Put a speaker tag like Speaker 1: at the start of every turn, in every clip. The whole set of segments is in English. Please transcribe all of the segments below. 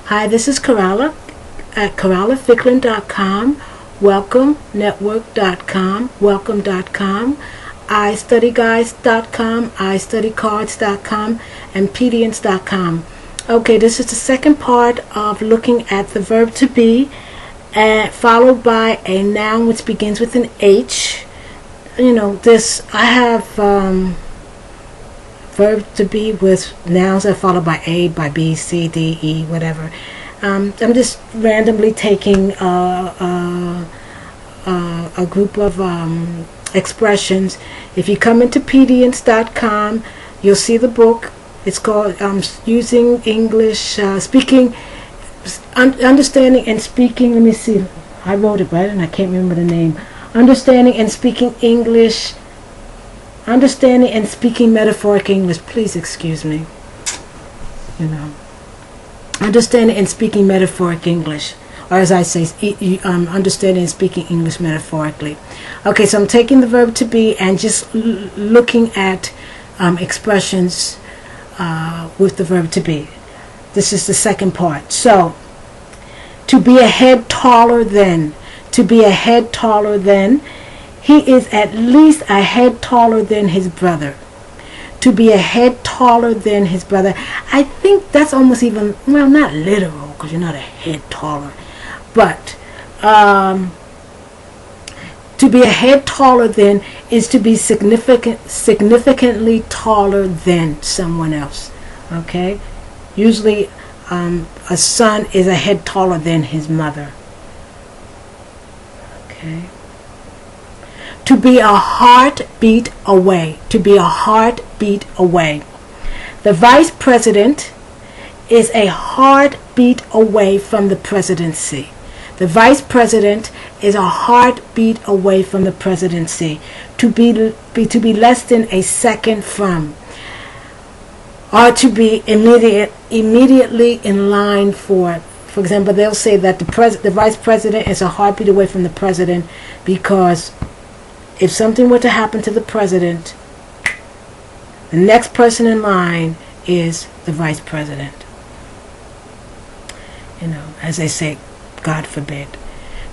Speaker 1: Hi, this is Coralla at CorallaFicklin.com, WelcomeNetwork.com, Welcome.com, iStudyGuys.com, iStudyCards.com, and Pedients.com. Okay, this is the second part of looking at the verb to be, followed by a noun which begins with an H. You know, I have verb to be with nouns that follow by A, by B, C, D, E, whatever. I'm just randomly taking a group of expressions. If you come into Pedients.com, you'll see the book. It's called Using English, Understanding and Speaking. Let me see. I wrote it right and I can't remember the name. Understanding and Speaking English. Understanding and Speaking Metaphoric English. Please excuse me. Understanding and Speaking Metaphoric English. Or as I say, understanding and speaking English metaphorically. Okay, so I'm taking the verb to be and just looking at expressions with the verb to be. This is the second part. So, to be a head taller than. To be a head taller than. He is at least a head taller than his brother. To be a head taller than his brother. I think that's almost even, well, not literal, because you're not a head taller. But to be a head taller than is to be significantly taller than someone else. Okay? Usually a son is a head taller than his mother. Okay? To be a heartbeat away. To be a heartbeat away. The vice president is a heartbeat away from the presidency. The vice president is a heartbeat away from the presidency. To be less than a second from. Or to be immediately in line for. For example, they'll say that the vice president is a heartbeat away from the president because if something were to happen to the president, the next person in line is the vice president. As they say, God forbid.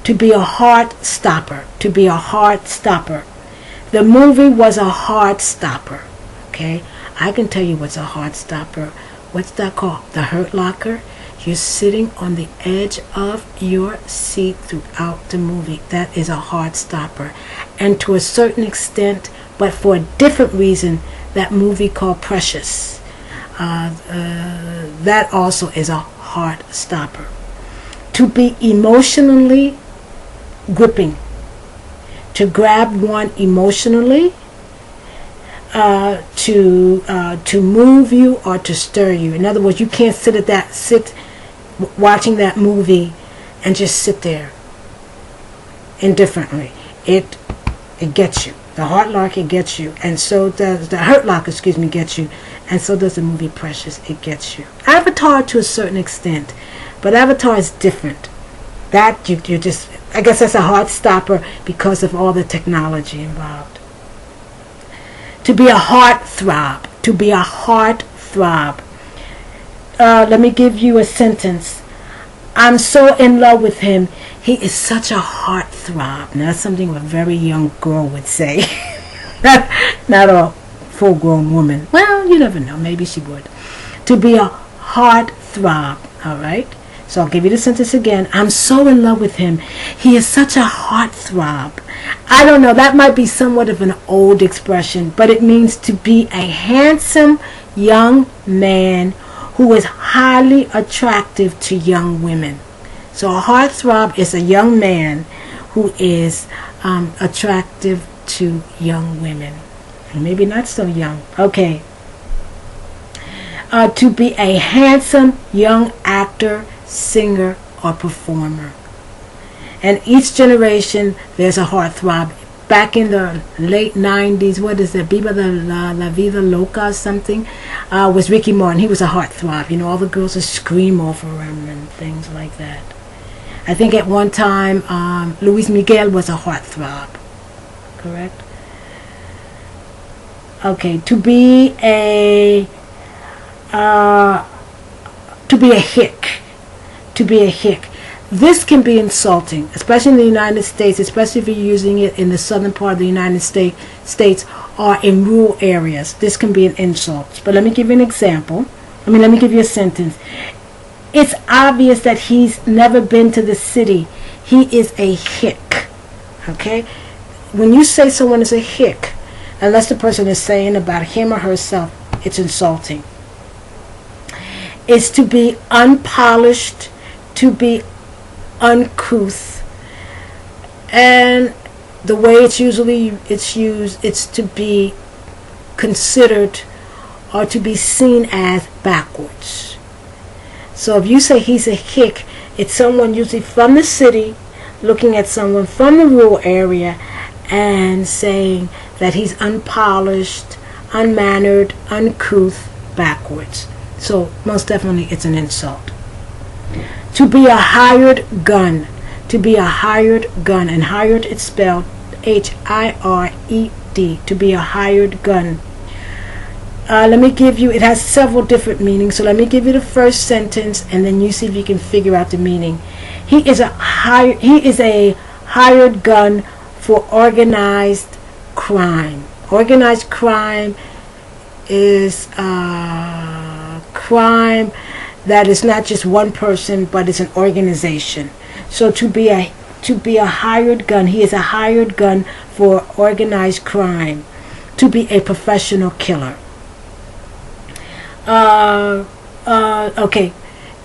Speaker 1: To be a heart stopper. To be a heart stopper. The movie was a heart stopper. Okay? I can tell you what's a heart stopper. What's that called? The Hurt Locker. You're sitting on the edge of your seat throughout the movie. That is a heart stopper. And to a certain extent, but for a different reason, that movie called Precious. That also is a heart stopper. To be emotionally gripping. To grab one emotionally. To move you or to stir you. In other words, you can't sit watching that movie and just sit there indifferently. It gets you. The Heart Locker gets you, and so does the Hurt Locker. Gets you, and so does the movie Precious. It gets you. Avatar to a certain extent, but Avatar is different. That you just, I guess that's a heart stopper because of all the technology involved. To be a heartthrob. To be a heartthrob. Let me give you a sentence. I'm so in love with him. He is such a heartthrob. Now that's something a very young girl would say. Not a full-grown woman. Well, you never know. Maybe she would. To be a heartthrob. All right? So I'll give you the sentence again. I'm so in love with him. He is such a heartthrob. I don't know. That might be somewhat of an old expression, but it means to be a handsome young man who is highly attractive to young women. So a heartthrob is a young man who is attractive to young women. Maybe not so young. Okay. To be a handsome young actor, singer, or performer. And each generation, there's a heartthrob. Back in the late 90s, what is it, Viva la Vida Loca or something, was Ricky Martin. He was a heartthrob. All the girls would scream over him and things like that. I think at one time, Luis Miguel was a heartthrob. Correct? Okay, to be a hick. To be a hick. This can be insulting, especially in the United States, especially if you're using it in the southern part of the United States or in rural areas. This can be an insult. But let me give you an example. Let me give you a sentence. It's obvious that he's never been to the city. He is a hick. Okay? When you say someone is a hick, unless the person is saying about him or herself, it's insulting. It's to be unpolished, to be uncouth, and the way it's used, it's to be considered or to be seen as backwards. So if you say he's a hick, it's someone usually from the city looking at someone from the rural area and saying that he's unpolished, unmannered, uncouth, backwards. So most definitely it's an insult. To be a hired gun. To be a hired gun. And hired, it's spelled H-I-R-E-D. To be a hired gun. Let me give you, it has several different meanings. So let me give you the first sentence and then you see if you can figure out the meaning. He is a hired gun for organized crime. Organized crime is crime that is not just one person, but it's an organization. So to be a hired gun, he is a hired gun for organized crime. To be a professional killer. Okay,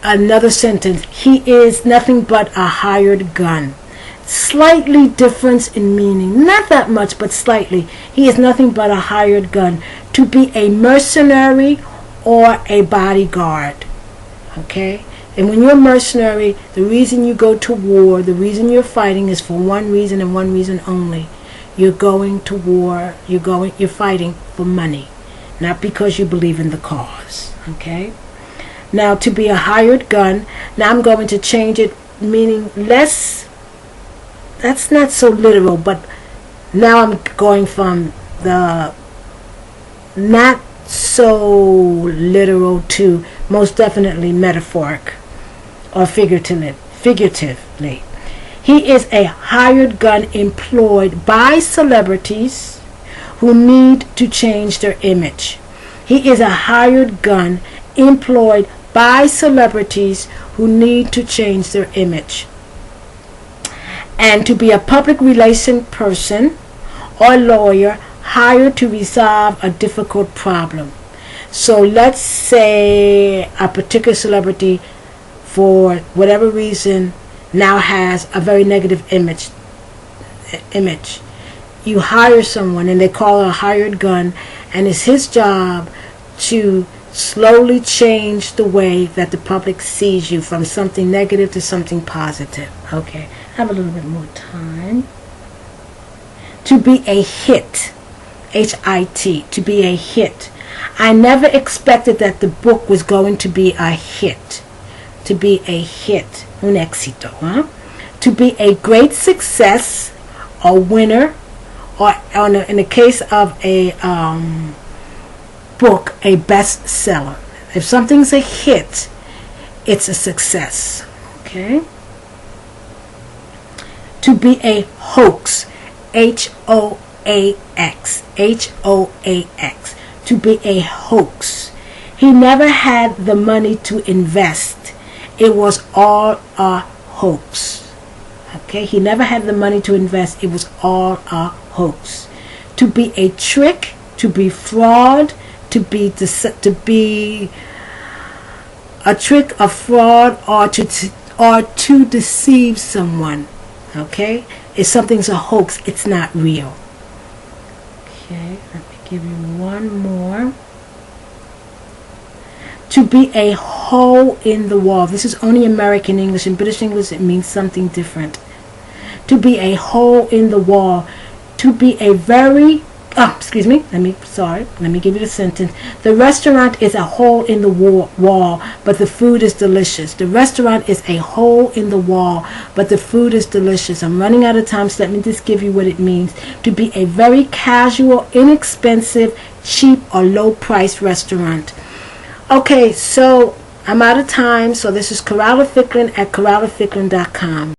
Speaker 1: another sentence. He is nothing but a hired gun. Slightly difference in meaning, not that much, but slightly. He is nothing but a hired gun. To be a mercenary or a bodyguard. Okay? And when you're a mercenary, the reason you go to war, the reason you're fighting is for one reason and one reason only. You're going to war, you're fighting for money, not because you believe in the cause. Okay? Now, to be a hired gun, now I'm going to change it, meaning less, that's not so literal, but now I'm going from the not so literal to most definitely metaphoric or figuratively. He is a hired gun employed by celebrities who need to change their image. He is a hired gun employed by celebrities who need to change their image. And to be a public relation person or lawyer hired to resolve a difficult problem. So let's say a particular celebrity, for whatever reason, now has a very negative image. You hire someone and they call it a hired gun, and it's his job to slowly change the way that the public sees you from something negative to something positive. Okay, I have a little bit more time. To be a hit. H-I-T. To be a hit. I never expected that the book was going to be a hit. To be a hit. Un éxito. Huh? To be a great success or winner, or in the case of a book, a bestseller. If something's a hit, it's a success. Okay? To be a hoax. H-O-A-X. H-O-A-X. To be a hoax. He never had the money to invest. It was all a hoax. Okay? He never had the money to invest. It was all a hoax. To be a trick, to be fraud, to be a trick, a fraud, or to deceive someone. Okay? If something's a hoax, it's not real. Okay, let me give you one more. To be a hole in the wall. This is only American English. In British English, it means something different. To be a hole in the wall. To be a very... Let me give you the sentence. The restaurant is a hole in the wall, but the food is delicious. The restaurant is a hole in the wall, but the food is delicious. I'm running out of time, so let me just give you what it means. To be a very casual, inexpensive, cheap, or low-priced restaurant. Okay, so I'm out of time, so this is Corrala Ficklin at CorrallaFicklin.com.